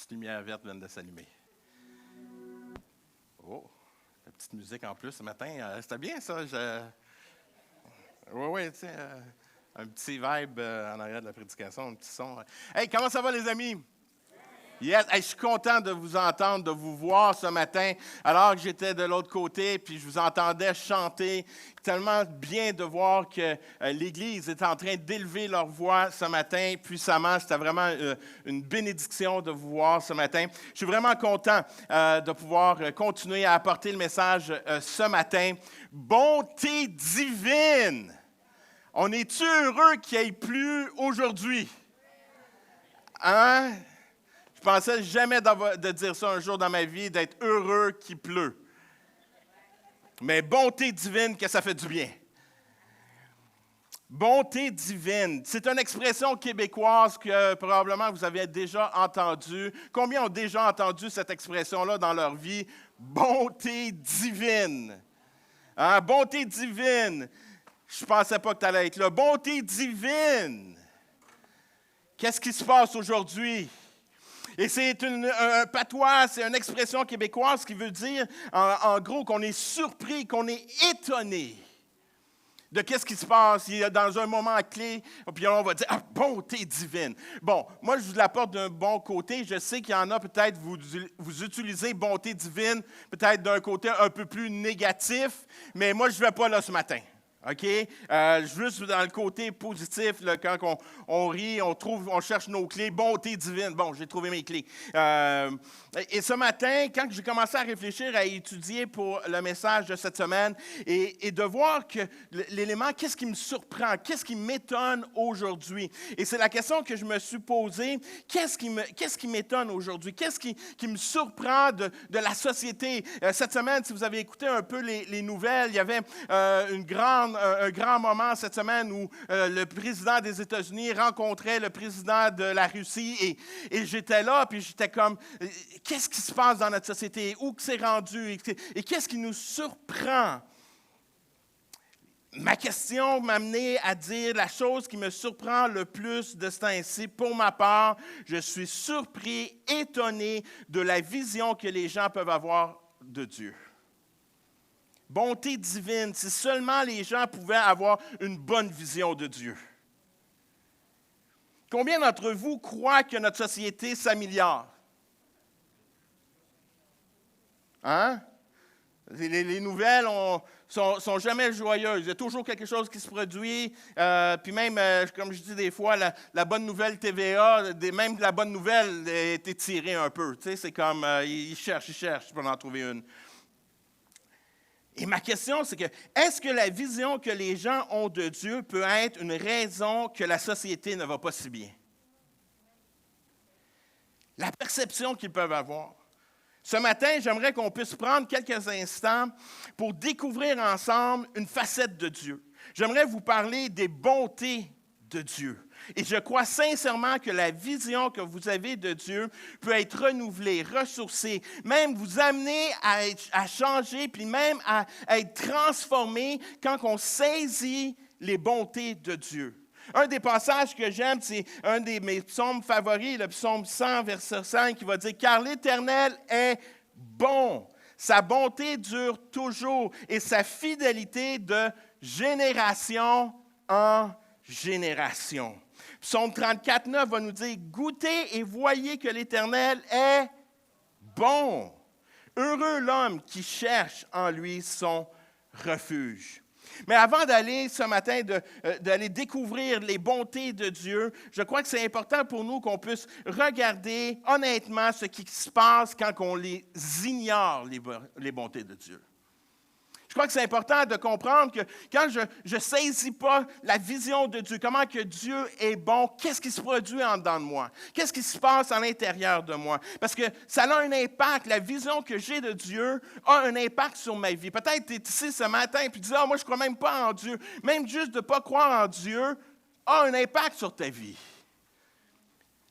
petite lumière verte vient de s'allumer. Oh, la petite musique en plus ce matin. C'était bien ça. Oui, tu sais, un petit vibe en arrière de la prédication, un petit son. Hey, comment ça va les amis? Yes, hey, je suis content de vous entendre, de vous voir ce matin, alors que j'étais de l'autre côté, puis je vous entendais chanter. Tellement bien de voir que l'Église est en train d'élever leur voix ce matin puissamment. C'était vraiment une bénédiction de vous voir ce matin. Je suis vraiment content de pouvoir continuer à apporter le message ce matin. Bonté divine! On est-tu heureux qu'il n'y ait plu aujourd'hui? Hein? Je pensais jamais de dire ça un jour dans ma vie, d'être heureux qu'il pleut. Mais bonté divine, que ça fait du bien. Bonté divine, c'est une expression québécoise que probablement vous avez déjà entendue. Combien ont déjà entendu cette expression-là dans leur vie? Bonté divine. Hein? Bonté divine. Je ne pensais pas que tu allais être là. Bonté divine. Qu'est-ce qui se passe aujourd'hui? Et c'est un patois, c'est une expression québécoise qui veut dire, en gros, qu'on est surpris, qu'on est étonné de qu'est-ce qui se passe. Il y a dans un moment clé, puis on va dire, ah, bonté divine. Bon, moi, je vous l'apporte d'un bon côté. Je sais qu'il y en a peut-être, vous utilisez bonté divine, peut-être d'un côté un peu plus négatif, mais moi, je ne vais pas là ce matin. OK? Juste dans le côté positif, là, quand on rit, on cherche nos clés. Bonté divine. Bon, j'ai trouvé mes clés. Et ce matin, quand j'ai commencé à réfléchir, à étudier pour le message de cette semaine, et de voir que l'élément, qu'est-ce qui me surprend, qu'est-ce qui m'étonne aujourd'hui? Et c'est la question que je me suis posée. Qu'est-ce qui m'étonne aujourd'hui? Qu'est-ce qui me surprend de la société? Cette semaine, si vous avez écouté un peu les nouvelles, il y avait un grand moment cette semaine où le président des États-Unis rencontrait le président de la Russie et j'étais là, puis j'étais comme, qu'est-ce qui se passe dans notre société? Où c'est rendu? Et qu'est-ce qui nous surprend? Ma question m'a amené à dire la chose qui me surprend le plus de ce temps-ci. Pour ma part, je suis surpris, étonné de la vision que les gens peuvent avoir de Dieu. Bonté divine, si seulement les gens pouvaient avoir une bonne vision de Dieu. Combien d'entre vous croient que notre société s'améliore? Hein? Les nouvelles sont jamais joyeuses. Il y a toujours quelque chose qui se produit. Puis même, comme je dis des fois, la bonne nouvelle TVA, même la bonne nouvelle est étirée un peu. Tu sais, c'est comme, ils cherchent pour en trouver une. Et ma question, c'est que, est-ce que la vision que les gens ont de Dieu peut être une raison que la société ne va pas si bien? La perception qu'ils peuvent avoir. Ce matin, j'aimerais qu'on puisse prendre quelques instants pour découvrir ensemble une facette de Dieu. J'aimerais vous parler des bontés de Dieu. Et je crois sincèrement que la vision que vous avez de Dieu peut être renouvelée, ressourcée, même vous amener à changer, puis même à être transformé quand on saisit les bontés de Dieu. Un des passages que j'aime, c'est un de mes psaumes favoris, le psaume 100, verset 5, qui va dire « Car l'Éternel est bon, sa bonté dure toujours, et sa fidélité de génération en génération. » Psaume 34, 9 va nous dire « Goûtez et voyez que l'Éternel est bon. Heureux l'homme qui cherche en lui son refuge. » Mais avant d'aller ce matin, d'aller découvrir les bontés de Dieu, je crois que c'est important pour nous qu'on puisse regarder honnêtement ce qui se passe quand on les ignore, les bontés de Dieu. Je crois que c'est important de comprendre que quand je ne saisis pas la vision de Dieu, comment que Dieu est bon, qu'est-ce qui se produit en dedans de moi? Qu'est-ce qui se passe à l'intérieur de moi? Parce que ça a un impact. La vision que j'ai de Dieu a un impact sur ma vie. Peut-être que tu es ici ce matin et tu dis « Ah, moi, je ne crois même pas en Dieu. » Même juste de ne pas croire en Dieu a un impact sur ta vie.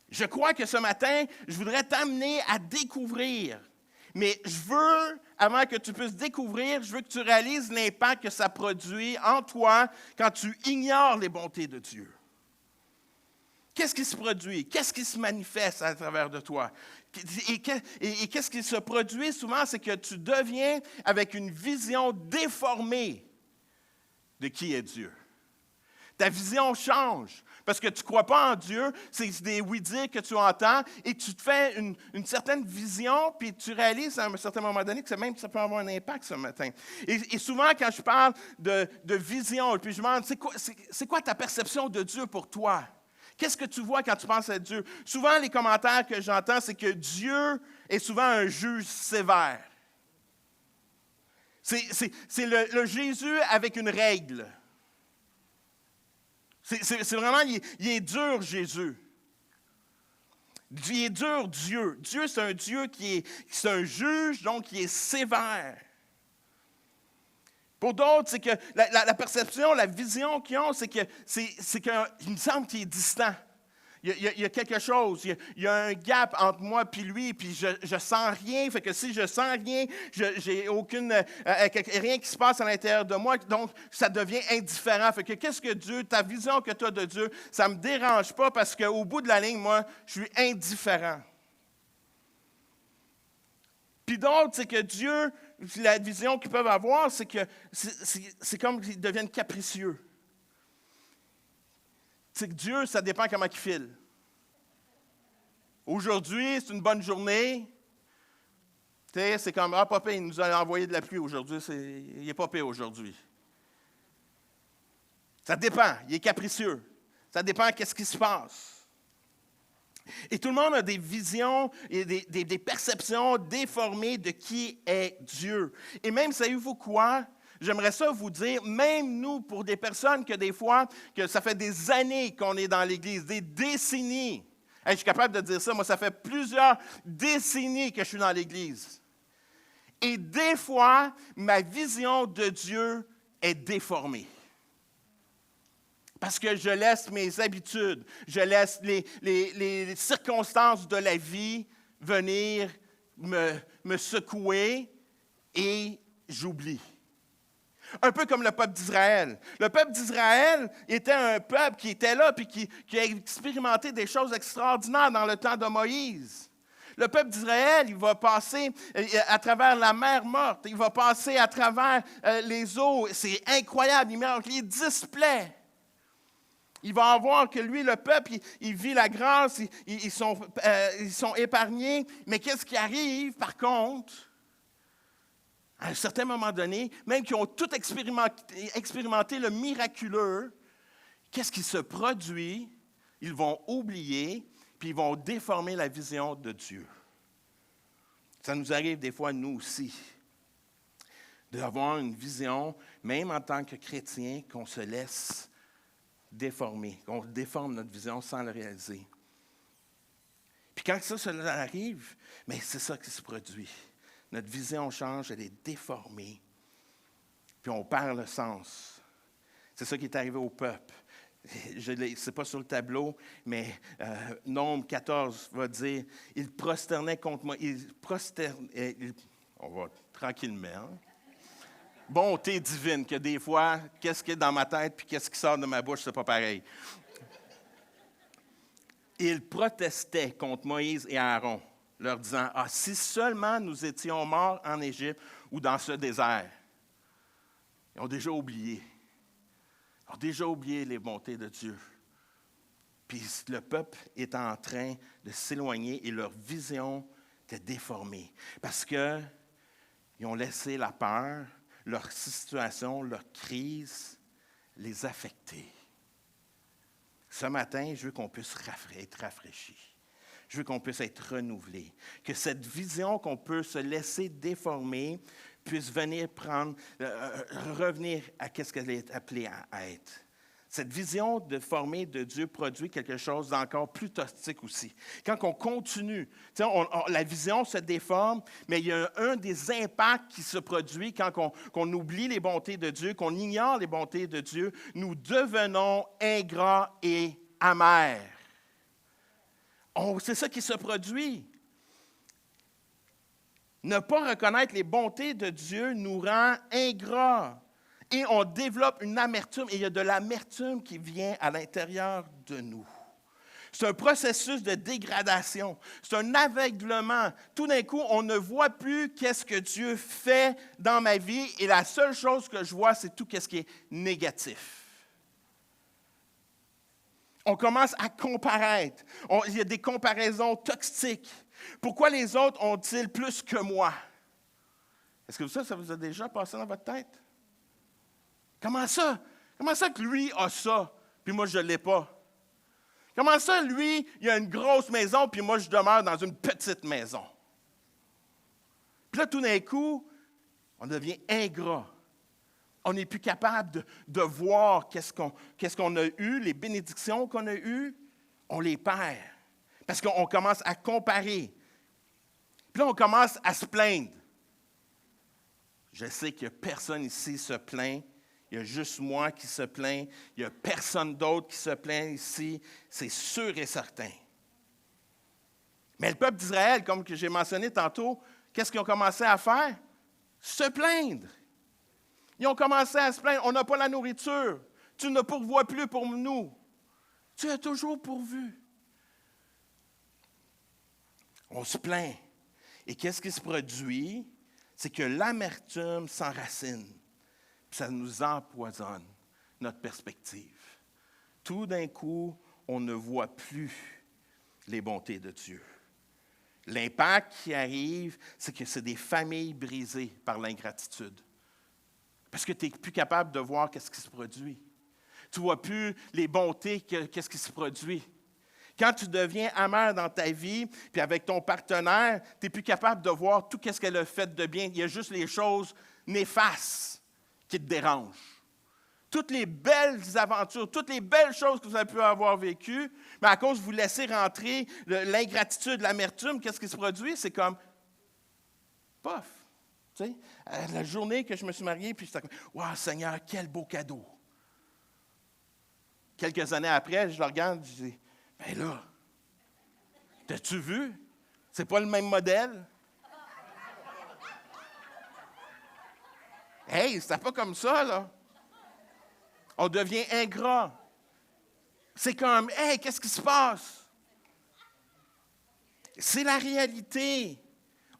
Je crois que ce matin, je voudrais t'amener à découvrir. Mais je veux, avant que tu puisses découvrir, je veux que tu réalises l'impact que ça produit en toi quand tu ignores les bontés de Dieu. Qu'est-ce qui se produit? Qu'est-ce qui se manifeste à travers de toi? Et qu'est-ce qui se produit souvent, c'est que tu deviens avec une vision déformée de qui est Dieu. Ta vision change parce que tu ne crois pas en Dieu, c'est des oui-dire que tu entends et tu te fais une certaine vision, puis tu réalises à un certain moment donné que ça peut avoir un impact ce matin. Et souvent, quand je parle de vision, puis je me demande, c'est quoi ta perception de Dieu pour toi? Qu'est-ce que tu vois quand tu penses à Dieu? Souvent, les commentaires que j'entends, c'est que Dieu est souvent un juge sévère. C'est le Jésus avec une règle. C'est vraiment, il est dur, Jésus. Il est dur, Dieu. Dieu, c'est un Dieu c'est un juge, donc qui est sévère. Pour d'autres, c'est que la perception, la vision qu'ils ont, c'est qu'il me semble qu'il est distant. Il y a quelque chose, il y a un gap entre moi et lui, puis je sens rien. Fait que si je sens rien, j'ai rien qui se passe à l'intérieur de moi, donc ça devient indifférent. Fait que qu'est-ce que Dieu, ta vision que tu as de Dieu, ça ne me dérange pas parce qu'au bout de la ligne, moi, je suis indifférent. Puis d'autres, c'est que Dieu, la vision qu'ils peuvent avoir, c'est que c'est comme qu'ils deviennent capricieux. C'est que Dieu, ça dépend comment il file. Aujourd'hui, c'est une bonne journée. Tu sais, c'est comme, papa, il nous a envoyé de la pluie aujourd'hui. Il n'est pas pire aujourd'hui. Ça dépend. Il est capricieux. Ça dépend qu'est-ce qui se passe. Et tout le monde a des visions et des perceptions déformées de qui est Dieu. Et même, savez-vous quoi? J'aimerais ça vous dire, même nous, pour des personnes que des fois, que ça fait des années qu'on est dans l'Église, des décennies. Hey, je suis capable de dire ça, moi, ça fait plusieurs décennies que je suis dans l'Église. Et des fois, ma vision de Dieu est déformée. Parce que je laisse mes habitudes, je laisse les circonstances de la vie venir me secouer et j'oublie. Un peu comme le peuple d'Israël. Le peuple d'Israël était un peuple qui était là et qui a expérimenté des choses extraordinaires dans le temps de Moïse. Le peuple d'Israël, il va passer à travers la mer morte, il va passer à travers les eaux. C'est incroyable, il est 10 plaies. Il va en voir que lui, le peuple, il vit la grâce, ils sont épargnés. Mais qu'est-ce qui arrive, par contre? À un certain moment donné, même qui ont tout expérimenté le miraculeux, qu'est-ce qui se produit? Ils vont oublier, puis ils vont déformer la vision de Dieu. Ça nous arrive des fois, nous aussi, d'avoir une vision, même en tant que chrétien, qu'on se laisse déformer, qu'on déforme notre vision sans le réaliser. Puis quand ça arrive, mais c'est ça qui se produit. Notre vision change, elle est déformée, puis on perd le sens. C'est ça qui est arrivé au peuple. Ce n'est pas sur le tableau, mais Nombre 14 va dire, il prosternait contre moi. On va tranquillement. Hein? Bonté divine, que des fois, qu'est-ce qui est dans ma tête puis qu'est-ce qui sort de ma bouche, c'est pas pareil. Il protestait contre Moïse et Aaron, leur disant, « Ah, si seulement nous étions morts en Égypte ou dans ce désert. » Ils ont déjà oublié. Ils ont déjà oublié les bontés de Dieu. Puis le peuple est en train de s'éloigner et leur vision était déformée. Parce qu'ils ont laissé la peur, leur situation, leur crise, les affecter. Ce matin, je veux qu'on puisse être rafraîchi. Je veux qu'on puisse être renouvelé. Que cette vision qu'on peut se laisser déformer puisse venir revenir à ce qu'elle est appelée à être. Cette vision déformée de Dieu produit quelque chose d'encore plus toxique aussi. Quand on continue, la vision se déforme, mais il y a un des impacts qui se produit quand on oublie les bontés de Dieu, qu'on ignore les bontés de Dieu, nous devenons ingrats et amers. C'est ça qui se produit. Ne pas reconnaître les bontés de Dieu nous rend ingrats. Et on développe une amertume, et il y a de l'amertume qui vient à l'intérieur de nous. C'est un processus de dégradation. C'est un aveuglement. Tout d'un coup, on ne voit plus qu'est-ce que Dieu fait dans ma vie et la seule chose que je vois, c'est tout ce qui est négatif. On commence à comparaître. Il y a des comparaisons toxiques. Pourquoi les autres ont-ils plus que moi? Est-ce que ça vous a déjà passé dans votre tête? Comment ça? Comment ça que lui a ça, puis moi je ne l'ai pas? Comment ça, lui, il a une grosse maison, puis moi, je demeure dans une petite maison? Puis là, tout d'un coup, on devient ingrat. On n'est plus capable de voir qu'est-ce qu'on a eu, les bénédictions qu'on a eues, on les perd. Parce qu'on commence à comparer. Puis là, on commence à se plaindre. Je sais que personne ici se plaint. Il y a juste moi qui se plaint. Il n'y a personne d'autre qui se plaint ici. C'est sûr et certain. Mais le peuple d'Israël, comme que j'ai mentionné tantôt, qu'est-ce qu'ils ont commencé à faire? Se plaindre. Ils ont commencé à se plaindre. On n'a pas la nourriture. Tu ne pourvois plus pour nous. Tu as toujours pourvu. On se plaint. Et qu'est-ce qui se produit? C'est que l'amertume s'enracine. Ça nous empoisonne notre perspective. Tout d'un coup, on ne voit plus les bontés de Dieu. L'impact qui arrive, c'est que c'est des familles brisées par l'ingratitude. Parce que tu n'es plus capable de voir ce qui se produit. Tu ne vois plus les bontés, qu'est-ce qui se produit. Quand tu deviens amer dans ta vie, puis avec ton partenaire, tu n'es plus capable de voir tout ce qu'elle a fait de bien. Il y a juste les choses néfastes qui te dérangent. Toutes les belles aventures, toutes les belles choses que vous avez pu avoir vécues, mais à cause de vous laisser rentrer l'ingratitude, l'amertume, qu'est-ce qui se produit? C'est comme, pof. Tu sais, la journée que je me suis marié, puis j'étais comme, « Wow, Seigneur, quel beau cadeau! » Quelques années après, je le regarde, je dis, « Ben là, t'as-tu vu? C'est pas le même modèle. » Hey, c'était pas comme ça, là. On devient ingrat. C'est comme, hey, qu'est-ce qui se passe? C'est la réalité.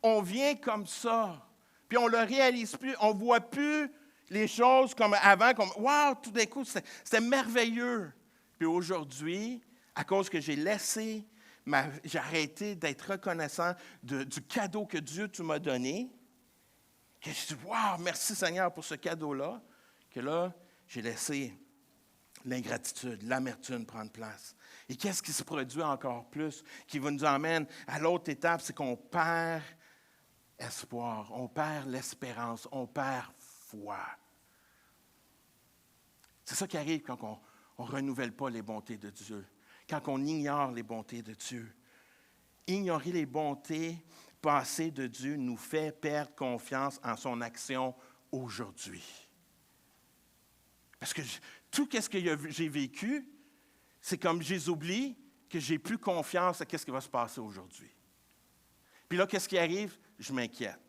On vient comme ça. Puis on ne le réalise plus. On ne voit plus les choses comme avant, comme, wow, tout d'un coup, c'était merveilleux. Puis aujourd'hui, à cause que j'ai j'ai arrêté d'être reconnaissant du cadeau que Dieu tu m'as donné, que je dis, wow, merci Seigneur pour ce cadeau-là, que là, j'ai laissé l'ingratitude, l'amertume prendre place. Et qu'est-ce qui se produit encore plus, qui va nous emmène à l'autre étape, c'est qu'on perd espoir, on perd l'espérance, on perd foi. C'est ça qui arrive quand on ne renouvelle pas les bontés de Dieu, quand on ignore les bontés de Dieu. Ignorer les bontés passées de Dieu nous fait perdre confiance en son action aujourd'hui. Parce que tout ce que j'ai vécu, c'est comme j'oublie que j'ai plus confiance à ce qui va se passer aujourd'hui. Puis là, qu'est-ce qui arrive? Je m'inquiète.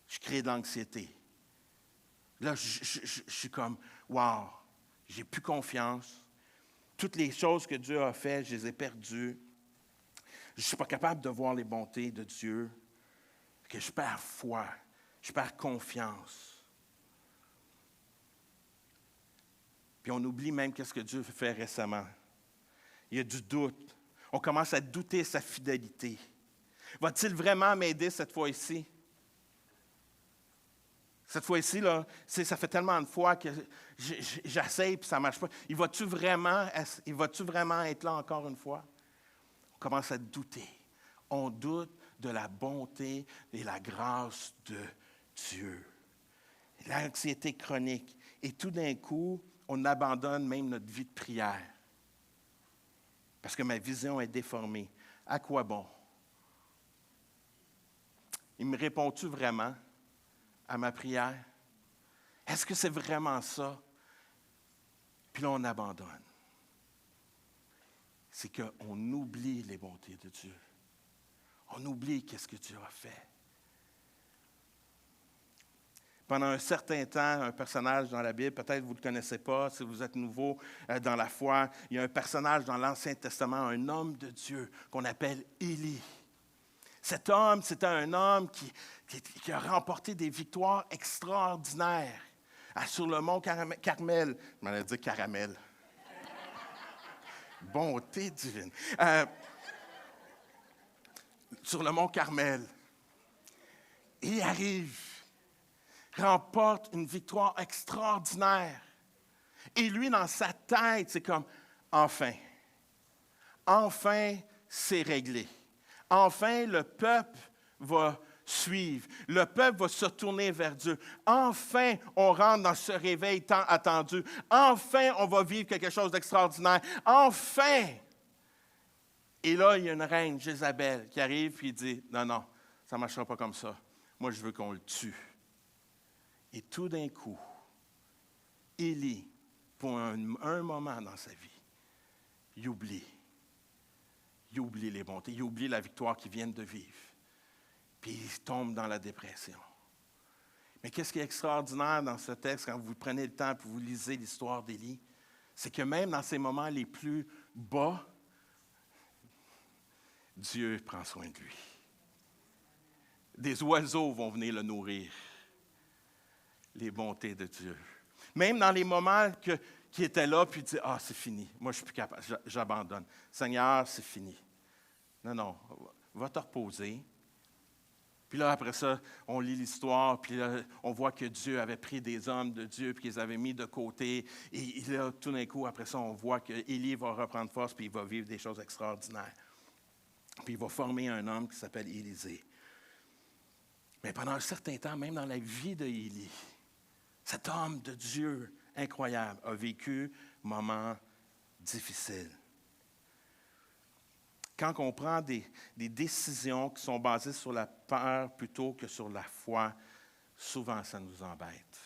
Je crée de l'anxiété. Là, je suis comme, wow, j'ai plus confiance. Toutes les choses que Dieu a faites, je les ai perdues. Je ne suis pas capable de voir les bontés de Dieu. Que je perds foi, je perds confiance. Puis on oublie même ce que Dieu a fait récemment. Il y a du doute. On commence à douter de sa fidélité. Va-t-il vraiment m'aider cette fois-ci? Cette fois-ci, là, ça fait tellement de fois que j'essaye et ça ne marche pas. Il va-tu vraiment être là encore une fois? On commence à douter. On doute de la bonté et la grâce de Dieu. L'anxiété chronique. Et tout d'un coup, on abandonne même notre vie de prière. Parce que ma vision est déformée. À quoi bon? Il me répond-tu vraiment à ma prière? Est-ce que c'est vraiment ça? Puis là, on abandonne. C'est qu'on oublie les bontés de Dieu. On oublie qu'est-ce que Dieu a fait. Pendant un certain temps, un personnage dans la Bible, peut-être vous ne le connaissez pas, si vous êtes nouveau dans la foi, il y a un personnage dans l'Ancien Testament, un homme de Dieu qu'on appelle Élie. Cet homme, c'était un homme qui a remporté des victoires extraordinaires sur le mont Carmel. Je m'en ai dit caramel. Bonté divine. Sur le mont Carmel. Il arrive, remporte une victoire extraordinaire. Et lui, dans sa tête, c'est comme, enfin, c'est réglé. Enfin, le peuple va suivre. Le peuple va se tourner vers Dieu. Enfin, on rentre dans ce réveil tant attendu. Enfin, on va vivre quelque chose d'extraordinaire. Enfin! Et là, il y a une reine, Jézabel, qui arrive et dit, non, ça ne marchera pas comme ça. Moi, je veux qu'on le tue. Et tout d'un coup, Élie, pour un moment dans sa vie, il oublie les bontés, il oublie la victoire qu'ils viennent de vivre. Puis il tombe dans la dépression. Mais qu'est-ce qui est extraordinaire dans ce texte, quand vous prenez le temps et vous lisez l'histoire d'Élie, c'est que même dans ces moments les plus bas, Dieu prend soin de lui. Des oiseaux vont venir le nourrir. Les bontés de Dieu. Même dans les moments qui étaient là, puis il dit, c'est fini, moi je ne suis plus capable, j'abandonne. Seigneur, c'est fini. Non, va te reposer. Puis là, après ça, on lit l'histoire, puis là, on voit que Dieu avait pris des hommes de Dieu, puis qu'ils avaient mis de côté. Et là, tout d'un coup, après ça, on voit qu'Élie va reprendre force, puis il va vivre des choses extraordinaires. Puis il va former un homme qui s'appelle Élisée. Mais pendant un certain temps, même dans la vie d'Élie, cet homme de Dieu incroyable a vécu un moment difficile. Quand on prend des décisions qui sont basées sur la peur plutôt que sur la foi, souvent ça nous embête.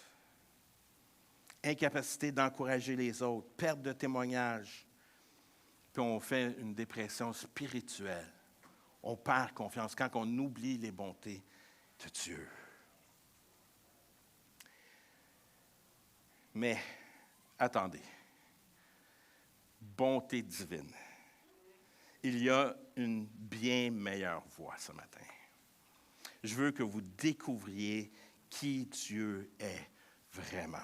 Incapacité d'encourager les autres, perte de témoignage, puis on fait une dépression spirituelle. On perd confiance quand on oublie les bontés de Dieu. Mais, attendez, bonté divine. Il y a une bien meilleure voie ce matin. Je veux que vous découvriez qui Dieu est vraiment.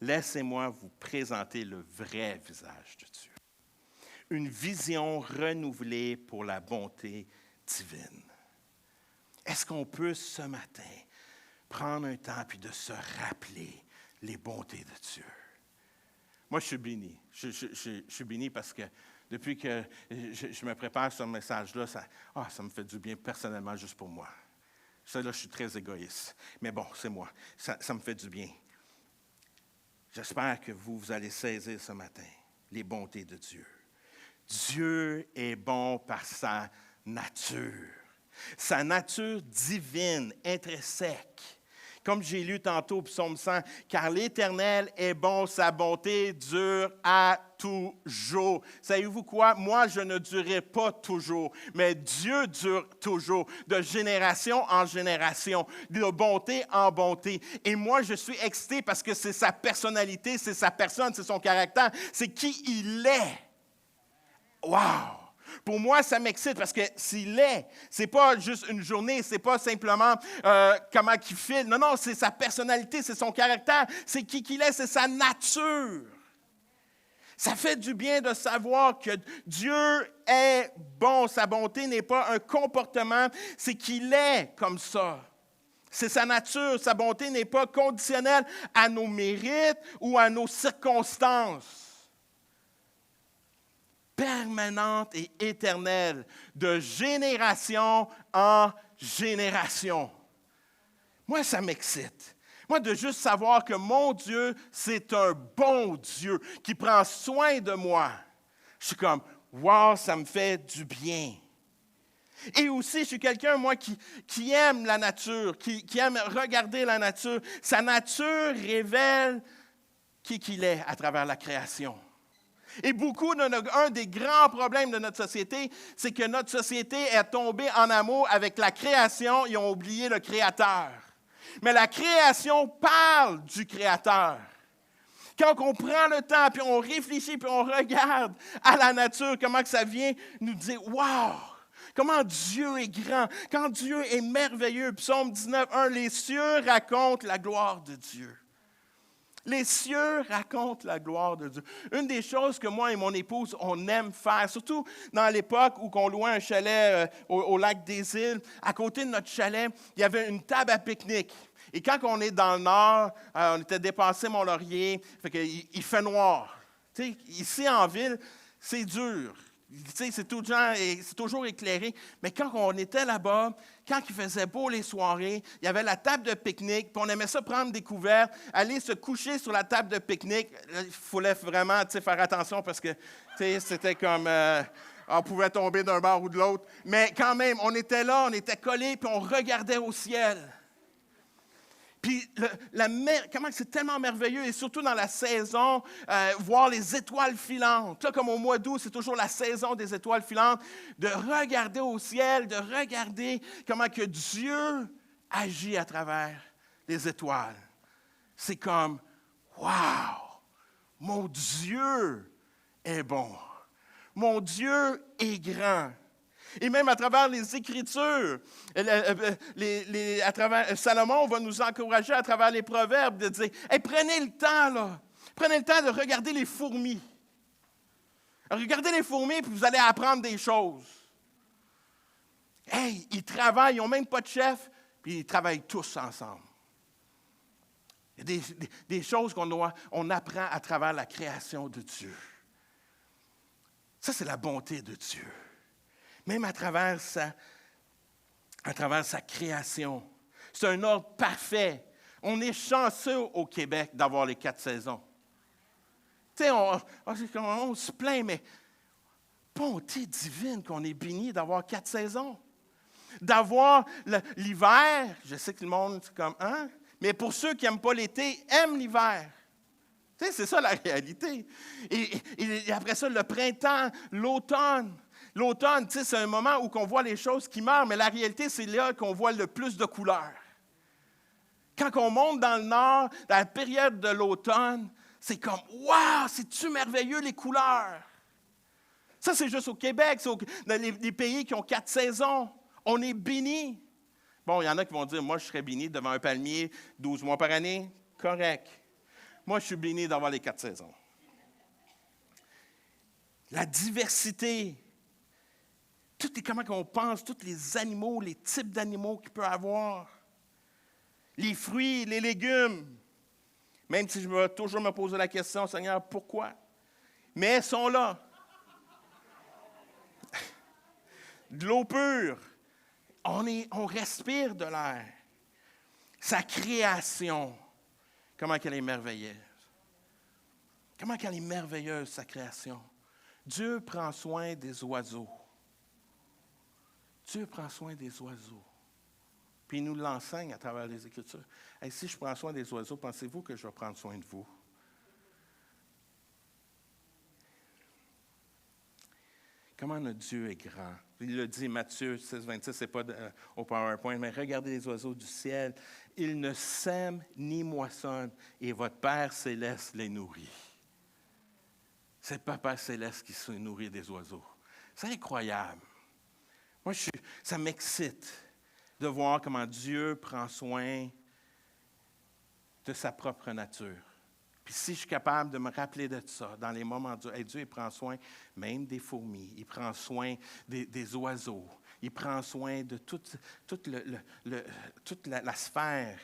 Laissez-moi vous présenter le vrai visage de Dieu. Une vision renouvelée pour la bonté divine. Est-ce qu'on peut ce matin prendre un temps puis de se rappeler les bontés de Dieu? Moi, je suis béni. Je suis béni parce que depuis que je me prépare ce message-là, ça me fait du bien personnellement, juste pour moi. Ça, là, je suis très égoïste. Mais bon, c'est moi. Ça me fait du bien. J'espère que vous allez saisir ce matin les bontés de Dieu. Dieu est bon par sa nature. Sa nature divine, intrinsèque. Comme j'ai lu tantôt, psaume 100, « Car l'Éternel est bon, sa bonté dure à toujours. » Savez-vous quoi? Moi, je ne durerai pas toujours, mais Dieu dure toujours, de génération en génération, de bonté en bonté. Et moi, je suis excité parce que c'est sa personnalité, c'est sa personne, c'est son caractère, c'est qui il est. Wow! Pour moi, ça m'excite parce que s'il est, c'est pas juste une journée, c'est pas simplement comment il file. Non, c'est sa personnalité, c'est son caractère, c'est qui qu'il est, c'est sa nature. Ça fait du bien de savoir que Dieu est bon. Sa bonté n'est pas un comportement, c'est qu'il est comme ça. C'est sa nature. Sa bonté n'est pas conditionnelle à nos mérites ou à nos circonstances. Permanente et éternelle, de génération en génération. Moi, ça m'excite. Moi, de juste savoir que mon Dieu, c'est un bon Dieu qui prend soin de moi. Je suis comme, wow, ça me fait du bien. Et aussi, je suis quelqu'un, moi, qui aime la nature, qui aime regarder la nature. Sa nature révèle qui qu'il est à travers la création. Et un des grands problèmes de notre société, c'est que notre société est tombée en amour avec la création, ils ont oublié le Créateur. Mais la création parle du Créateur. Quand on prend le temps, puis on réfléchit, puis on regarde à la nature, comment que ça vient nous dire « Wow! Comment Dieu est grand! Quand Dieu est merveilleux! » Psaume 19, 1, « Les cieux racontent la gloire de Dieu. » Les cieux racontent la gloire de Dieu. Une des choses que moi et mon épouse, on aime faire, surtout dans l'époque où on louait un chalet au lac des Îles, à côté de notre chalet, il y avait une table à pique-nique. Et quand on est dans le nord, on était dépassé Mont-Laurier, il fait noir. Tu sais, ici en ville, c'est dur. Tu sais, c'est toujours éclairé. Mais quand on était là-bas, quand il faisait beau les soirées, il y avait la table de pique-nique, puis on aimait ça prendre des couverts, aller se coucher sur la table de pique-nique. Il fallait vraiment faire attention parce que c'était comme... on pouvait tomber d'un bord ou de l'autre. Mais quand même, on était là, on était collés, puis on regardait au ciel. Puis, comment c'est tellement merveilleux, et surtout dans la saison, voir les étoiles filantes. Là, comme au mois d'août, c'est toujours la saison des étoiles filantes, de regarder au ciel, de regarder comment que Dieu agit à travers les étoiles. C'est comme, wow, mon Dieu est bon. Mon Dieu est grand. Et même à travers les Écritures, à travers Salomon va nous encourager à travers les proverbes de dire hey, prenez le temps, là. Prenez le temps de regarder les fourmis. Regardez les fourmis, puis vous allez apprendre des choses. Hey, ils travaillent, ils n'ont même pas de chef, puis ils travaillent tous ensemble. Il y a des choses on apprend à travers la création de Dieu. Ça, c'est la bonté de Dieu. Même à travers sa création. C'est un ordre parfait. On est chanceux au Québec d'avoir les 4 saisons. Tu sais, on se plaint, mais bonté divine qu'on est béni d'avoir 4 saisons. D'avoir l'hiver, je sais que le monde, c'est comme, hein? Mais pour ceux qui n'aiment pas l'été, aiment l'hiver. Tu sais, c'est ça la réalité. Et après ça, le printemps, l'automne. L'automne, tu sais, c'est un moment où on voit les choses qui meurent, mais la réalité, c'est là qu'on voit le plus de couleurs. Quand on monte dans le nord, dans la période de l'automne, c'est comme, waouh, c'est-tu merveilleux les couleurs? Ça, c'est juste au Québec, c'est dans les pays qui ont 4 saisons. On est bénis. Bon, il y en a qui vont dire, moi, je serais béni devant un palmier 12 mois par année. Correct. Moi, je suis béni d'avoir les 4 saisons. La diversité. Tout est comment on pense, tous les animaux, les types d'animaux qu'il peut avoir. Les fruits, les légumes. Même si je vais toujours me poser la question, Seigneur, pourquoi? Mais ils sont là. De l'eau pure. On respire de l'air. Sa création, comment qu'elle est merveilleuse. Comment qu'elle est merveilleuse, sa création. Dieu prend soin des oiseaux. Dieu prend soin des oiseaux. Puis il nous l'enseigne à travers les Écritures. Hey, si je prends soin des oiseaux, pensez-vous que je vais prendre soin de vous? Comment notre Dieu est grand. Il le dit, Matthieu 16, 26, ce n'est pas au PowerPoint, mais regardez les oiseaux du ciel. Ils ne sèment ni moissonnent, et votre Père céleste les nourrit. C'est le Papa céleste qui se nourrit des oiseaux. C'est incroyable. Moi, ça m'excite de voir comment Dieu prend soin de sa propre nature. Puis si je suis capable de me rappeler de ça dans les moments durs, Dieu il prend soin même des fourmis, il prend soin des oiseaux, il prend soin de toute la sphère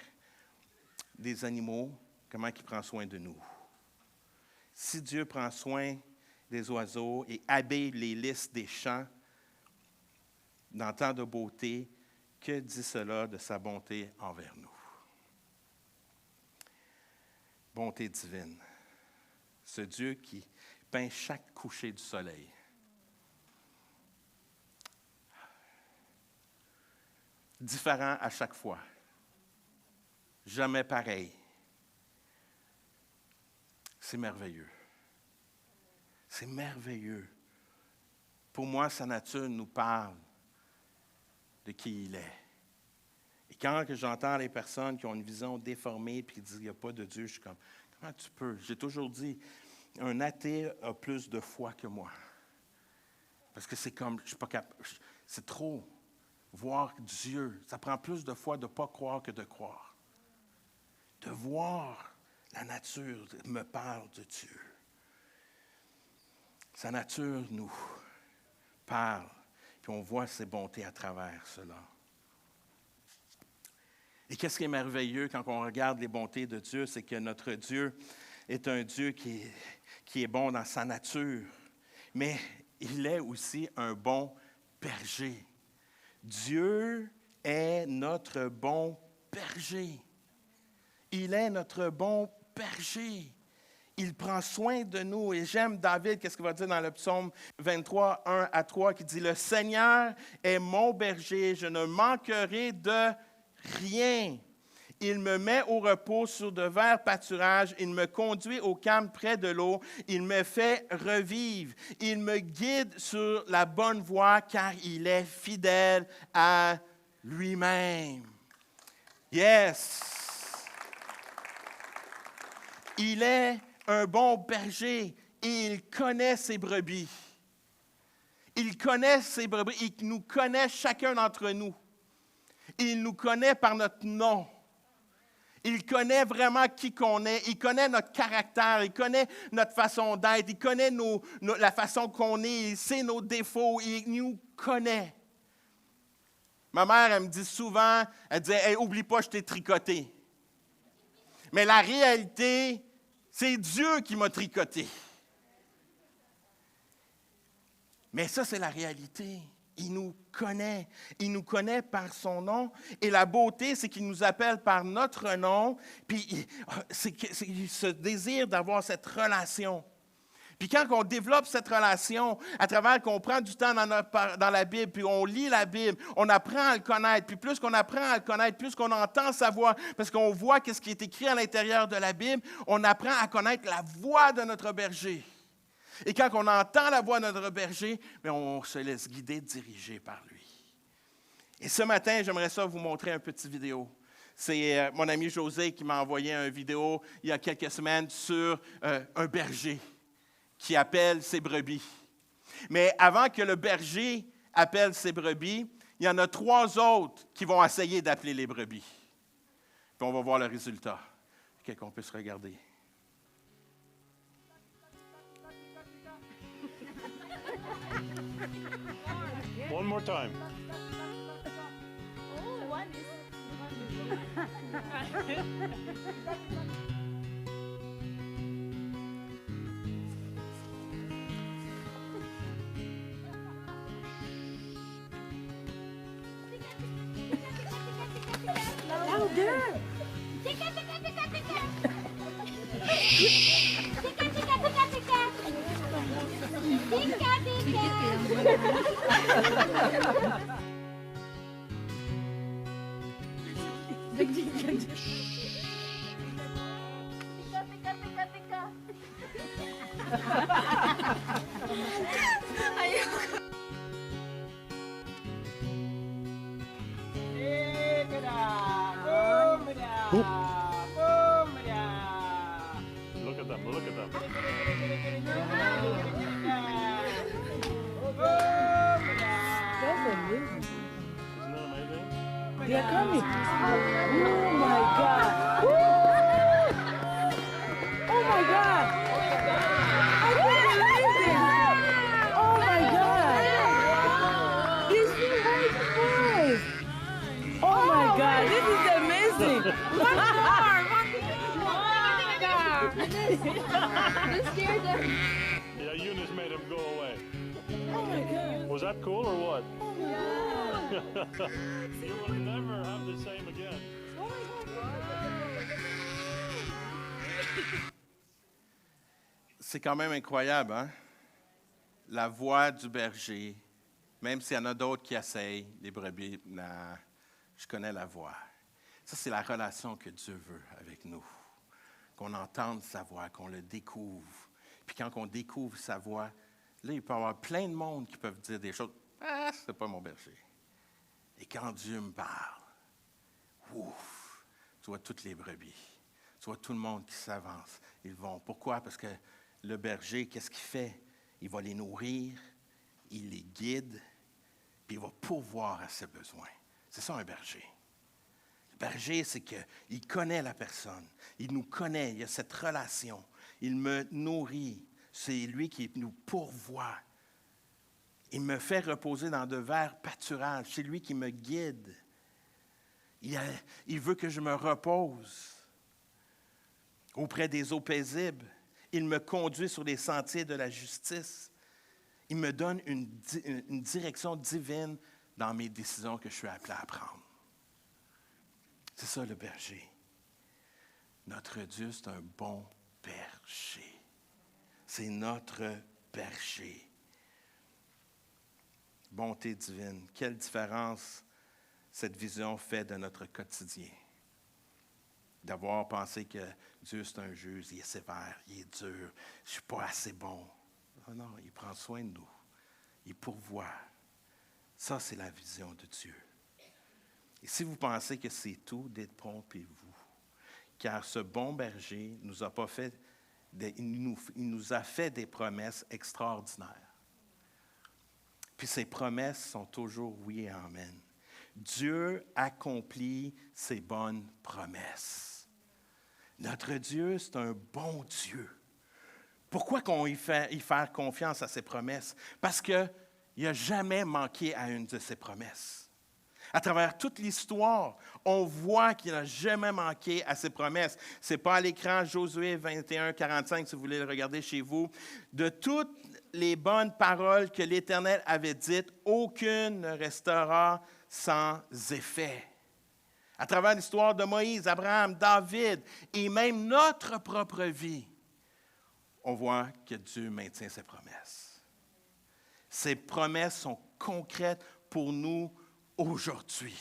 des animaux, comment il prend soin de nous. Si Dieu prend soin des oiseaux et habille les lys des champs dans tant de beauté, que dit cela de sa bonté envers nous? Bonté divine. Ce Dieu qui peint chaque coucher du soleil. Différent à chaque fois. Jamais pareil. C'est merveilleux. C'est merveilleux. Pour moi, sa nature nous parle de qui il est. Et quand que j'entends les personnes qui ont une vision déformée puis qui disent qu'il n'y a pas de Dieu, je suis comme, comment tu peux? J'ai toujours dit, un athée a plus de foi que moi. Parce que c'est comme, je suis pas capable, c'est trop. Voir Dieu, ça prend plus de foi de ne pas croire que de croire. De voir la nature me parle de Dieu. Sa nature nous parle, puis on voit ses bontés à travers cela. Et qu'est-ce qui est merveilleux quand on regarde les bontés de Dieu, c'est que notre Dieu est un Dieu qui est bon dans sa nature, mais il est aussi un bon berger. Dieu est notre bon berger. Il est notre bon berger. Il prend soin de nous. Et j'aime David, qu'est-ce qu'il va dire dans le psaume 23, 1-3, qui dit « Le Seigneur est mon berger, je ne manquerai de rien. Il me met au repos sur de verts pâturages. Il me conduit au calme près de l'eau. Il me fait revivre. Il me guide sur la bonne voie car il est fidèle à lui-même. » Yes! Il est un bon berger et il connaît ses brebis. Il connaît ses brebis. Il nous connaît chacun d'entre nous. Il nous connaît par notre nom. Il connaît vraiment qui qu'on est. Il connaît notre caractère. Il connaît notre façon d'être. Il connaît la façon qu'on est. Il sait nos défauts. Il nous connaît. Ma mère, elle me dit souvent, elle dit hey, « Oublie pas, je t'ai tricoté. » Mais la réalité, c'est Dieu qui m'a tricoté. Mais ça, c'est la réalité. Il nous connaît. Il nous connaît par son nom. Et la beauté, c'est qu'il nous appelle par notre nom. Puis, c'est ce désir d'avoir cette relation. Puis quand on développe cette relation, à travers qu'on prend du temps dans la Bible, puis on lit la Bible, on apprend à le connaître. Puis plus qu'on apprend à le connaître, plus qu'on entend sa voix, parce qu'on voit ce qui est écrit à l'intérieur de la Bible, on apprend à connaître la voix de notre berger. Et quand on entend la voix de notre berger, bien, on se laisse guider, diriger par lui. Et ce matin, j'aimerais ça vous montrer une petite vidéo. C'est mon ami José qui m'a envoyé une vidéo il y a quelques semaines sur un berger qui appelle ses brebis. Mais avant que le berger appelle ses brebis, il y en a 3 autres qui vont essayer d'appeler les brebis. Puis on va voir le résultat. Qu'on puisse regarder. One more time. Oh, one is. Louder! Tika, tika, tika, tika. Tika, tika, tika, tika. Tika, tika. Tika, tika, tika. Ayoko. Look at them. Look at them. That's amazing. Isn't that amazing? They are coming. Oh my God. Woo! Oh my God. I can't believe it. Oh my God. This is right first. Oh my God. This is amazing. One more. You scared them. Yeah, Eunice made him go away. Oh my God. Was that cool or what? Oh my God. You will never have the same again. Oh my God. C'est quand même incroyable, hein? La voix du berger, même s'il y en a d'autres qui essayent, les brebis, non, je connais la voix. Ça, c'est la relation que Dieu veut avec nous. Qu'on entende sa voix, qu'on le découvre. Puis quand on découvre sa voix, là, il peut y avoir plein de monde qui peuvent dire des choses. Ah, c'est pas mon berger. Et quand Dieu me parle, ouf, tu vois toutes les brebis. Tu vois tout le monde qui s'avance. Ils vont. Pourquoi? Parce que le berger, qu'est-ce qu'il fait? Il va les nourrir, il les guide, puis il va pourvoir à ses besoins. C'est ça un berger. Le berger, c'est qu'il connaît la personne. Il nous connaît, il y a cette relation. Il me nourrit. C'est lui qui nous pourvoit. Il me fait reposer dans de verts pâturages. C'est lui qui me guide. Il veut que je me repose auprès des eaux paisibles. Il me conduit sur les sentiers de la justice. Il me donne une direction divine dans mes décisions que je suis appelé à prendre. C'est ça le berger. Notre Dieu, c'est un bon berger. C'est notre berger. Bonté divine. Quelle différence cette vision fait de notre quotidien. D'avoir pensé que Dieu, c'est un juge, il est sévère, il est dur, je ne suis pas assez bon. Non, non, il prend soin de nous. Il pourvoit. Ça, c'est la vision de Dieu. Et si vous pensez que c'est tout, détrompez-vous. Car ce bon berger nous a pas fait il nous a fait des promesses extraordinaires. Puis ces promesses sont toujours oui et amen. Dieu accomplit ses bonnes promesses. Notre Dieu, c'est un bon Dieu. Pourquoi qu'on y faire confiance à ses promesses? Parce qu'il n'a jamais manqué à une de ses promesses. À travers toute l'histoire, on voit qu'il n'a jamais manqué à ses promesses. Ce n'est pas à l'écran, Josué 21, 45, si vous voulez le regarder chez vous. De toutes les bonnes paroles que l'Éternel avait dites, aucune ne restera sans effet. À travers l'histoire de Moïse, Abraham, David et même notre propre vie, on voit que Dieu maintient ses promesses. Ses promesses sont concrètes pour nous aujourd'hui.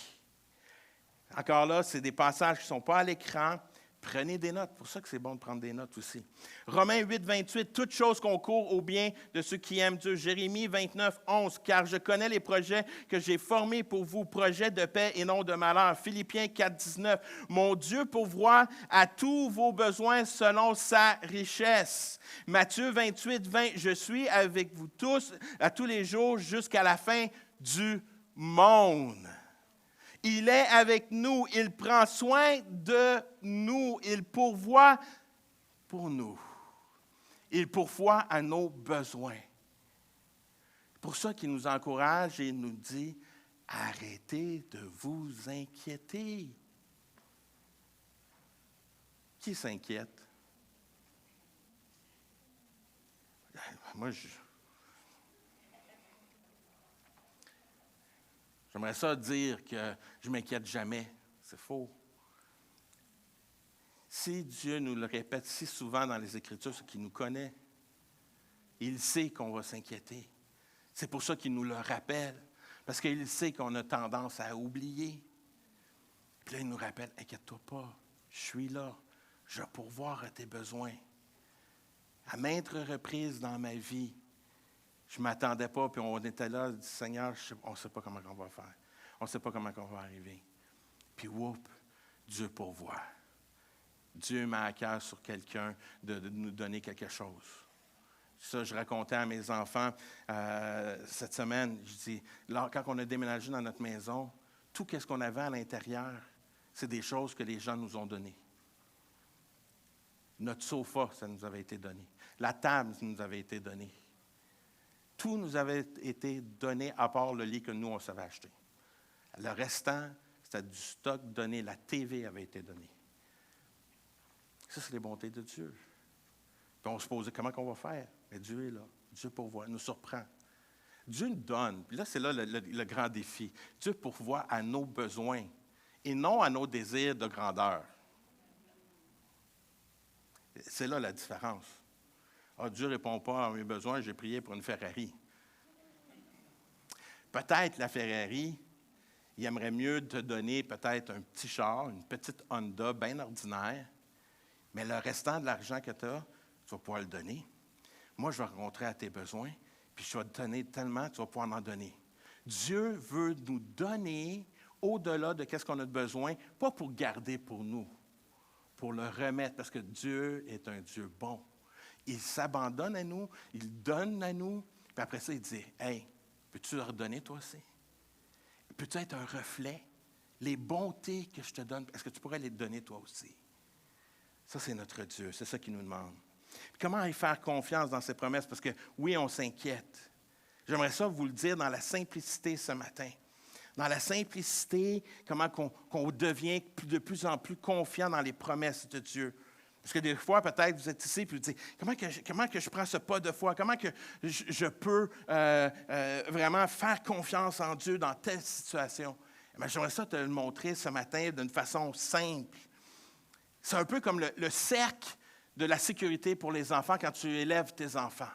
Encore là, c'est des passages qui ne sont pas à l'écran. Prenez des notes. C'est pour ça que c'est bon de prendre des notes aussi. Romains 8, 28, toute chose concourt au bien de ceux qui aiment Dieu. Jérémie 29, 11, car je connais les projets que j'ai formés pour vous, projets de paix et non de malheur. Philippiens 4, 19, mon Dieu pourvoit à tous vos besoins selon sa richesse. Matthieu 28, 20, je suis avec vous tous à tous les jours jusqu'à la fin du monde. Il est avec nous, il prend soin de nous, il pourvoit pour nous. Il pourvoit à nos besoins. C'est pour ça qu'il nous encourage et nous dit, arrêtez de vous inquiéter. Qui s'inquiète? Moi, j'aimerais ça dire que je ne m'inquiète jamais. C'est faux. Si Dieu nous le répète si souvent dans les Écritures, c'est qu'il nous connaît. Il sait qu'on va s'inquiéter. C'est pour ça qu'il nous le rappelle. Parce qu'il sait qu'on a tendance à oublier. Puis là, il nous rappelle, inquiète-toi pas, je suis là. Je vais pourvoir à tes besoins. À maintes reprises dans ma vie, je ne m'attendais pas, puis on était là, dit, Seigneur, on ne sait pas comment on va faire. On ne sait pas comment on va arriver. Puis, whoop, Dieu pourvoit. Dieu met à cœur sur quelqu'un de nous donner quelque chose. Ça, je racontais à mes enfants cette semaine. Je dis, là, quand on a déménagé dans notre maison, tout ce qu'on avait à l'intérieur, c'est des choses que les gens nous ont données. Notre sofa, ça nous avait été donné. La table, ça nous avait été donné. Tout nous avait été donné à part le lit que nous, on savait acheter. Le restant, c'était du stock donné. La TV avait été donnée. Ça, c'est les bontés de Dieu. Puis on se posait comment on va faire? Mais Dieu est là. Dieu pourvoit, nous surprend. Dieu nous donne. Puis là, c'est là le grand défi. Dieu pourvoit à nos besoins et non à nos désirs de grandeur. C'est là la différence. Ah, Dieu ne répond pas à mes besoins, j'ai prié pour une Ferrari. Peut-être la Ferrari, il aimerait mieux te donner peut-être un petit char, une petite Honda bien ordinaire, mais le restant de l'argent que tu as, tu vas pouvoir le donner. Moi, je vais rencontrer à tes besoins, puis je vais te donner tellement, tu vas pouvoir en donner. Dieu veut nous donner au-delà de ce qu'on a besoin, pas pour garder pour nous, pour le remettre, parce que Dieu est un Dieu bon. Il s'abandonne à nous, il donne à nous, puis après ça, il dit, « Hey, peux-tu leur donner toi aussi? Peux-tu être un reflet? Les bontés que je te donne, est-ce que tu pourrais les donner toi aussi? » Ça, c'est notre Dieu, c'est ça qu'il nous demande. Puis comment y faire confiance dans ses promesses? Parce que oui, on s'inquiète. J'aimerais ça vous le dire dans la simplicité ce matin. Dans la simplicité, comment qu'on devient de plus en plus confiant dans les promesses de Dieu. Parce que des fois, peut-être, vous êtes ici et vous dites, comment que je prends ce pas de foi? Comment que je peux vraiment faire confiance en Dieu dans telle situation? Bien, j'aimerais ça te le montrer ce matin d'une façon simple. C'est un peu comme le cercle de la sécurité pour les enfants quand tu élèves tes enfants.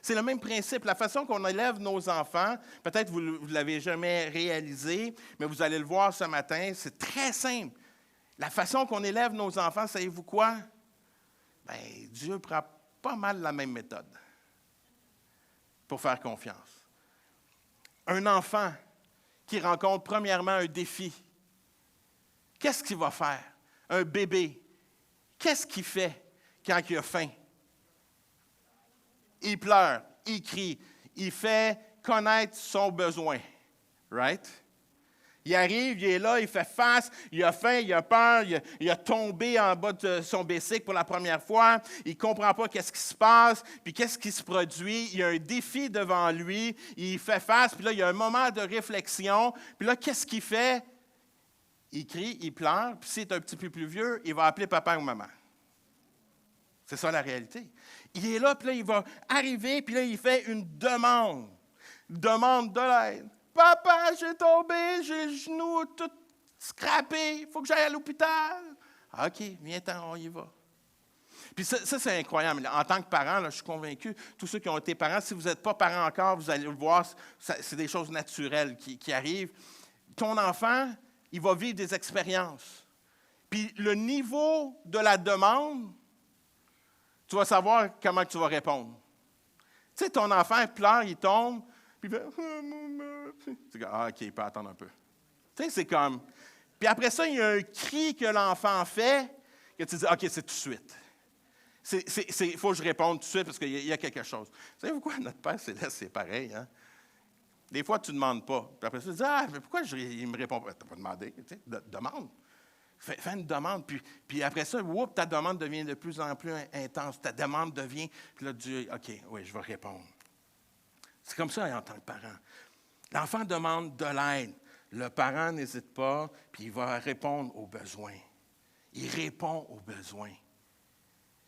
C'est le même principe. La façon qu'on élève nos enfants, peut-être vous ne l'avez jamais réalisé, mais vous allez le voir ce matin, c'est très simple. La façon qu'on élève nos enfants, savez-vous quoi? Bien, Dieu prend pas mal la même méthode pour faire confiance. Un enfant qui rencontre premièrement un défi, qu'est-ce qu'il va faire? Un bébé, qu'est-ce qu'il fait quand il a faim? Il pleure, il crie, il fait connaître son besoin. Right? Il arrive, il est là, il fait face, il a faim, il a peur, il a tombé en bas de son bicycle pour la première fois, il ne comprend pas qu'est-ce qui se passe, puis qu'est-ce qui se produit. Il y a un défi devant lui, il fait face, puis là, il y a un moment de réflexion, puis là, qu'est-ce qu'il fait? Il crie, il pleure, puis s'il est un petit peu plus vieux, il va appeler papa ou maman. C'est ça la réalité. Il est là, puis là, il va arriver, puis là, il fait une demande. Demande de l'aide. Papa, j'ai tombé, j'ai le genou tout scrappé, il faut que j'aille à l'hôpital. Ah, OK, viens-t'en, on y va. Puis ça, c'est incroyable. En tant que parent, là, je suis convaincu, tous ceux qui ont été parents, si vous n'êtes pas parent encore, vous allez le voir, c'est des choses naturelles qui arrivent. Ton enfant, il va vivre des expériences. Puis le niveau de la demande, tu vas savoir comment tu vas répondre. Tu sais, ton enfant il pleure, il tombe, puis il fait « Tu dis, ah, OK, il peut attendre un peu. » Tu sais, c'est comme... Puis après ça, il y a un cri que l'enfant fait, que tu dis « OK, c'est tout de suite. » Il faut que je réponde tout de suite parce qu'il y a quelque chose. Savez-vous quoi? Notre Père Céleste, c'est pareil. Hein? Des fois, tu ne demandes pas. Puis après ça, tu dis « Ah, mais pourquoi il ne me répond pas? » Tu n'as pas demandé. Tu sais, demande. Fais une demande. Puis après ça, ta demande devient de plus en plus intense. Ta demande devient... Puis là, Dieu, OK, oui, je vais répondre. C'est comme ça en tant que parent. L'enfant demande de l'aide. Le parent n'hésite pas, puis il va répondre aux besoins. Il répond aux besoins.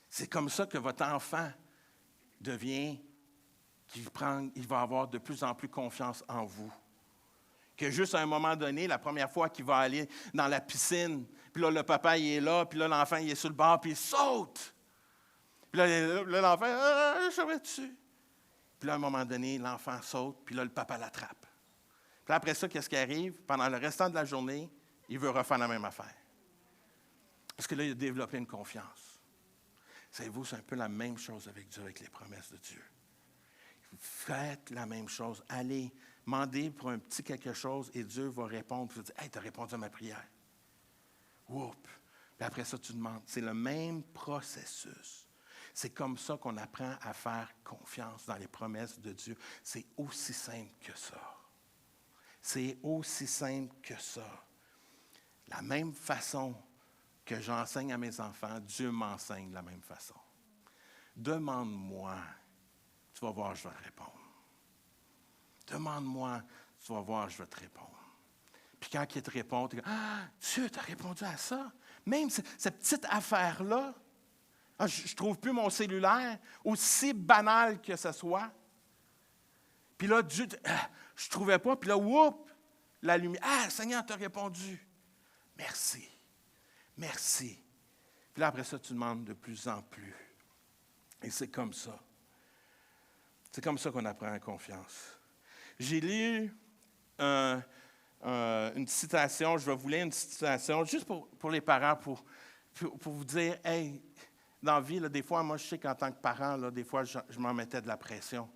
C'est comme ça que votre enfant devient, il va avoir de plus en plus confiance en vous. Que juste à un moment donné, la première fois qu'il va aller dans la piscine, puis là, le papa, il est là, puis là, l'enfant, il est sur le bord, puis il saute. Puis là l'enfant, je serai dessus. Puis là, à un moment donné, l'enfant saute, puis là, le papa l'attrape. Puis après ça, qu'est-ce qui arrive? Pendant le restant de la journée, il veut refaire la même affaire. Parce que là, il a développé une confiance. Savez-vous, c'est un peu la même chose avec Dieu, avec les promesses de Dieu. Faites la même chose. Allez, demandez pour un petit quelque chose et Dieu va répondre. Puis vous dites, hey, tu as répondu à ma prière. Oups. Puis après ça, tu demandes. C'est le même processus. C'est comme ça qu'on apprend à faire confiance dans les promesses de Dieu. C'est aussi simple que ça. C'est aussi simple que ça. La même façon que j'enseigne à mes enfants, Dieu m'enseigne de la même façon. Demande-moi, tu vas voir, je vais te répondre. Demande-moi, tu vas voir, je vais te répondre. Puis quand il te répond, tu dis, ah, Dieu, tu as répondu à ça. Même cette petite affaire-là, je ne trouve plus mon cellulaire, aussi banal que ce soit. Puis là, Dieu, je ne trouvais pas. Puis là, whoop, la lumière. Ah, Seigneur, tu as répondu. Merci. Merci. Puis là, après ça, tu demandes de plus en plus. Et c'est comme ça. C'est comme ça qu'on apprend la confiance. J'ai lu une citation, je vais vous lire une citation, juste pour les parents, pour vous dire, hey, dans la vie, là, des fois, moi, je sais qu'en tant que parent, là, des fois, je m'en mettais de la pression.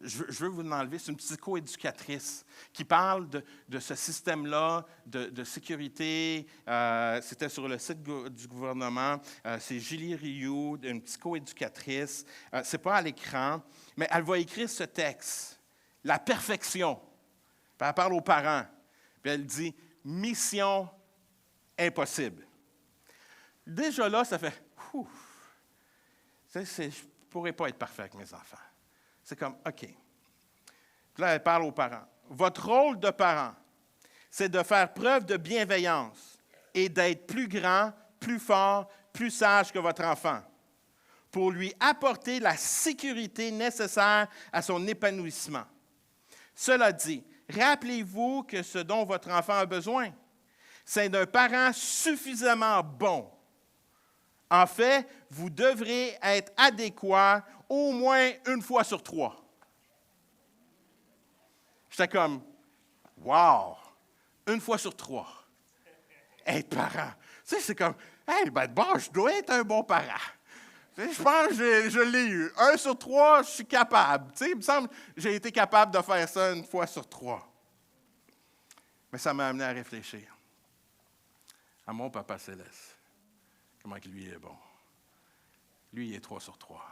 je veux vous l'enlever. C'est une psychoéducatrice qui parle de ce système-là de sécurité. C'était sur le site du gouvernement. C'est Julie Rioux, une psychoéducatrice. Ce n'est pas à l'écran, mais elle va écrire ce texte, la perfection. Puis elle parle aux parents. Puis elle dit, mission impossible. Déjà là, ça fait, je ne pourrais pas être parfait avec mes enfants. C'est comme, OK. Puis là, elle parle aux parents. Votre rôle de parent, c'est de faire preuve de bienveillance et d'être plus grand, plus fort, plus sage que votre enfant pour lui apporter la sécurité nécessaire à son épanouissement. Cela dit, rappelez-vous que ce dont votre enfant a besoin, c'est d'un parent suffisamment bon. En fait, vous devrez être adéquat au moins une fois sur 3. J'étais comme, wow, une fois sur 3. Être parent. Tu sais, c'est comme, hey, ben bon, je dois être un bon parent. Je pense que je l'ai eu. 1 sur 3, je suis capable. Tu sais, il me semble que j'ai été capable de faire ça une fois sur 3. Mais ça m'a amené à réfléchir à mon Papa Céleste. Comment que lui est bon. Lui, il est 3 sur 3.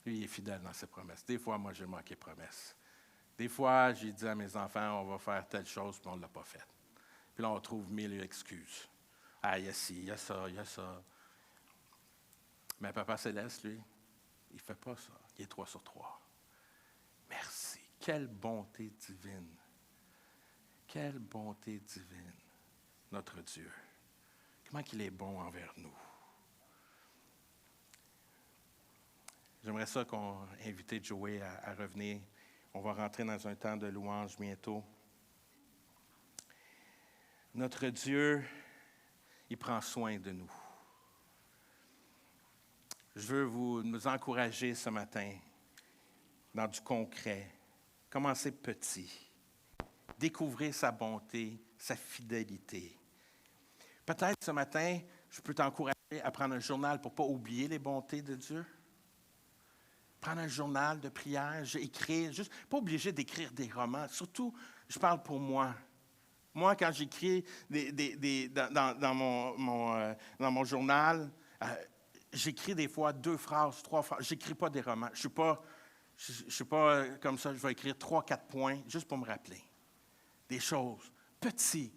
Lui, il est fidèle dans ses promesses. Des fois, moi, j'ai manqué promesses. Des fois, j'ai dit à mes enfants, on va faire telle chose, puis on ne l'a pas fait. Puis là, on trouve 1000 excuses. Ah, il y a ci, il y a ça, il y a ça. Mais Papa Céleste, lui, il ne fait pas ça. Il est 3 sur 3. Merci. Quelle bonté divine. Quelle bonté divine, notre Dieu. Comment il est bon envers nous. J'aimerais ça qu'on invite Joey à revenir. On va rentrer dans un temps de louange bientôt. Notre Dieu, il prend soin de nous. Je veux nous encourager ce matin dans du concret. Commencez petit. Découvrez sa bonté, sa fidélité. Peut-être ce matin, je peux t'encourager à prendre un journal pour ne pas oublier les bontés de Dieu. Prendre un journal de prière, écrire, juste pas obligé d'écrire des romans. Surtout, je parle pour moi. Moi, quand j'écris dans mon journal, j'écris des fois 2 phrases, 3 phrases. Je n'écris pas des romans. Je ne suis pas comme ça, je vais écrire 3-4 points juste pour me rappeler. Des choses petites.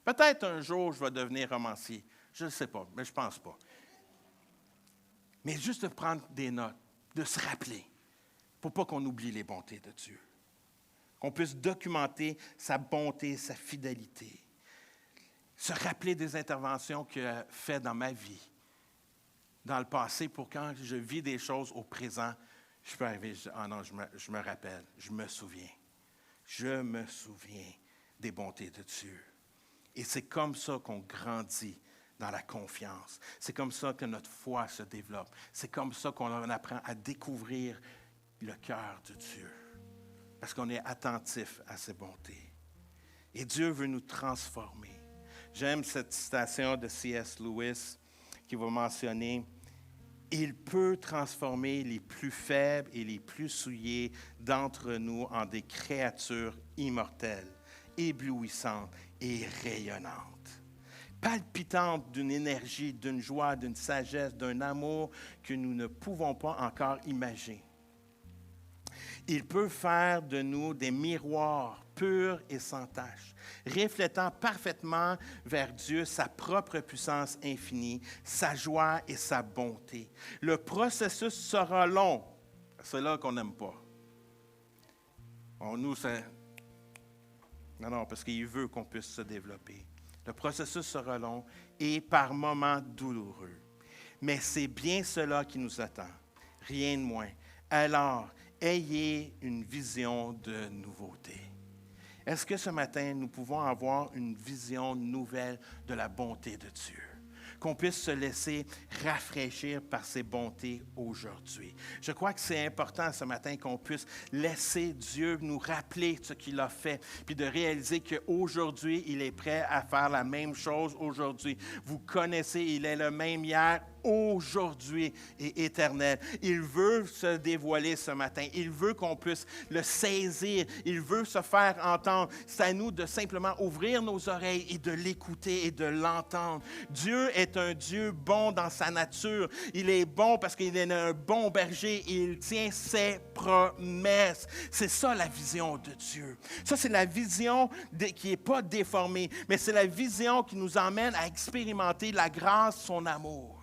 Peut-être un jour, je vais devenir romancier. Je ne sais pas, mais je ne pense pas. Mais juste de prendre des notes, de se rappeler, pour pas qu'on oublie les bontés de Dieu. Qu'on puisse documenter sa bonté, sa fidélité. Se rappeler des interventions qu'il a faites dans ma vie, dans le passé, pour quand je vis des choses au présent, je peux arriver, non, je me rappelle, je me souviens. Je me souviens des bontés de Dieu. Et c'est comme ça qu'on grandit dans la confiance. C'est comme ça que notre foi se développe. C'est comme ça qu'on apprend à découvrir le cœur de Dieu. Parce qu'on est attentif à ses bontés. Et Dieu veut nous transformer. J'aime cette citation de C.S. Lewis qui va mentionner « Il peut transformer les plus faibles et les plus souillés d'entre nous en des créatures immortelles, éblouissantes et rayonnantes. » Palpitante d'une énergie, d'une joie, d'une sagesse, d'un amour que nous ne pouvons pas encore imaginer. Il peut faire de nous des miroirs purs et sans tache, reflétant parfaitement vers Dieu sa propre puissance infinie, sa joie et sa bonté. Le processus sera long. C'est là qu'on n'aime pas. Nous, c'est... Non, parce qu'il veut qu'on puisse se développer. Le processus sera long et par moments douloureux. Mais c'est bien cela qui nous attend, rien de moins. Alors, ayez une vision de nouveauté. Est-ce que ce matin, nous pouvons avoir une vision nouvelle de la bonté de Dieu? Qu'on puisse se laisser rafraîchir par ses bontés aujourd'hui. Je crois que c'est important ce matin qu'on puisse laisser Dieu nous rappeler ce qu'il a fait, puis de réaliser qu'aujourd'hui, il est prêt à faire la même chose aujourd'hui. Vous connaissez, il est le même hier, aujourd'hui et éternel. Il veut se dévoiler ce matin. Il veut qu'on puisse le saisir. Il veut se faire entendre. C'est à nous de simplement ouvrir nos oreilles et de l'écouter et de l'entendre. Dieu est un Dieu bon dans sa nature. Il est bon parce qu'il est un bon berger et il tient ses promesses. C'est ça la vision de Dieu. Ça, c'est la vision qui n'est pas déformée, mais c'est la vision qui nous emmène à expérimenter la grâce, son amour.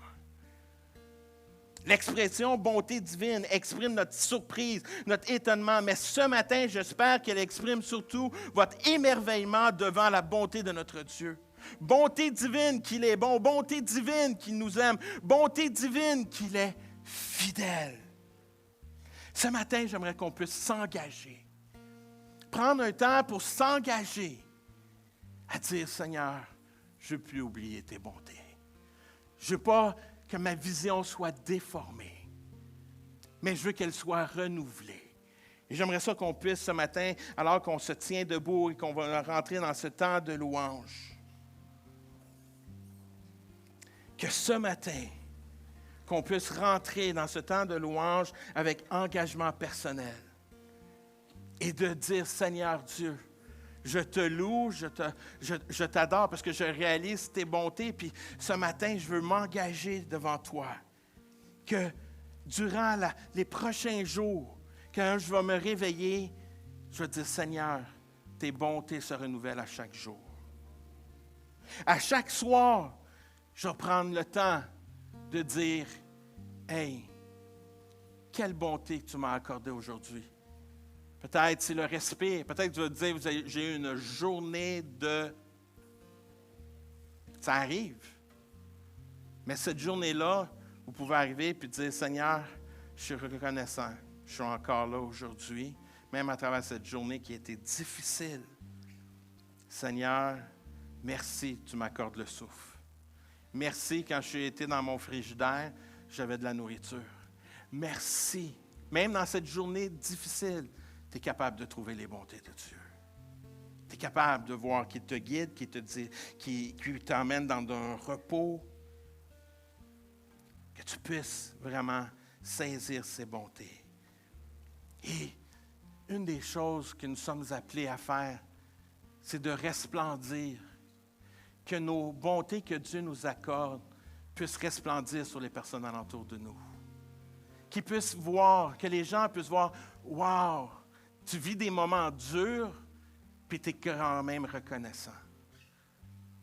L'expression bonté divine exprime notre surprise, notre étonnement, mais ce matin, j'espère qu'elle exprime surtout votre émerveillement devant la bonté de notre Dieu. Bonté divine qu'il est bon, bonté divine qu'il nous aime, bonté divine qu'il est fidèle. Ce matin, j'aimerais qu'on puisse s'engager, prendre un temps pour s'engager à dire, Seigneur, je ne veux plus oublier tes bontés. Je ne veux pas que ma vision soit déformée, mais je veux qu'elle soit renouvelée. Et j'aimerais ça qu'on puisse ce matin, alors qu'on se tient debout et qu'on va rentrer dans ce temps de louange, que ce matin, qu'on puisse rentrer dans ce temps de louange avec engagement personnel et de dire, Seigneur Dieu, je te loue, je t'adore parce que je réalise tes bontés. Puis ce matin, je veux m'engager devant toi. Que durant les prochains jours, quand je vais me réveiller, je vais dire, Seigneur, tes bontés se renouvellent à chaque jour. À chaque soir, je vais prendre le temps de dire, hey, quelle bonté que tu m'as accordée aujourd'hui. Peut-être c'est le respect. Peut-être que tu vas te dire, j'ai eu une journée de... Ça arrive. Mais cette journée-là, vous pouvez arriver et dire, Seigneur, je suis reconnaissant. Je suis encore là aujourd'hui, même à travers cette journée qui a été difficile. Seigneur, merci, tu m'accordes le souffle. Merci, quand je suis été dans mon frigidaire, j'avais de la nourriture. Merci. Même dans cette journée difficile, tu es capable de trouver les bontés de Dieu. Tu es capable de voir qu'il te guide, qu'il te dit, qu'il t'emmène dans un repos, que tu puisses vraiment saisir ses bontés. Et une des choses que nous sommes appelés à faire, c'est de resplendir, que nos bontés que Dieu nous accorde puissent resplendir sur les personnes alentour de nous. Qu'ils puissent voir, que les gens puissent voir, wow, tu vis des moments durs, puis tu es quand même reconnaissant.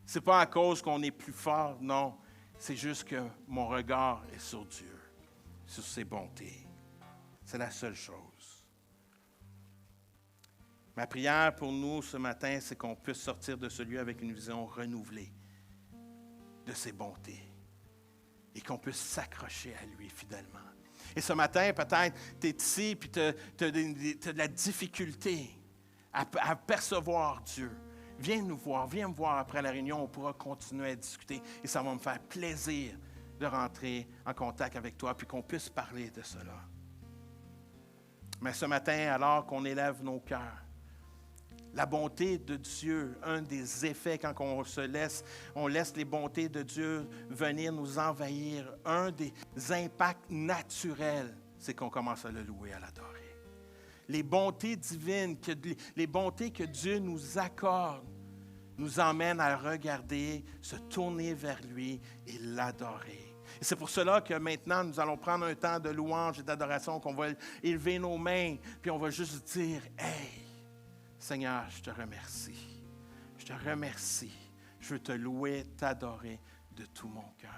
Ce n'est pas à cause qu'on est plus fort, non. C'est juste que mon regard est sur Dieu, sur ses bontés. C'est la seule chose. Ma prière pour nous ce matin, c'est qu'on puisse sortir de ce lieu avec une vision renouvelée de ses bontés et qu'on puisse s'accrocher à lui fidèlement. Et ce matin, peut-être, tu es ici et tu as de la difficulté à percevoir Dieu. Viens nous voir, viens me voir après la réunion, on pourra continuer à discuter et ça va me faire plaisir de rentrer en contact avec toi puis qu'on puisse parler de cela. Mais ce matin, alors qu'on élève nos cœurs, la bonté de Dieu, un des effets quand on laisse les bontés de Dieu venir nous envahir, un des impacts naturels, c'est qu'on commence à le louer, à l'adorer. Les bontés divines, les bontés que Dieu nous accorde, nous emmènent à le regarder, se tourner vers lui et l'adorer. Et c'est pour cela que maintenant, nous allons prendre un temps de louange et d'adoration, qu'on va élever nos mains, puis on va juste dire, « Hey, Seigneur, je te remercie. Je te remercie. Je veux te louer, t'adorer de tout mon cœur. »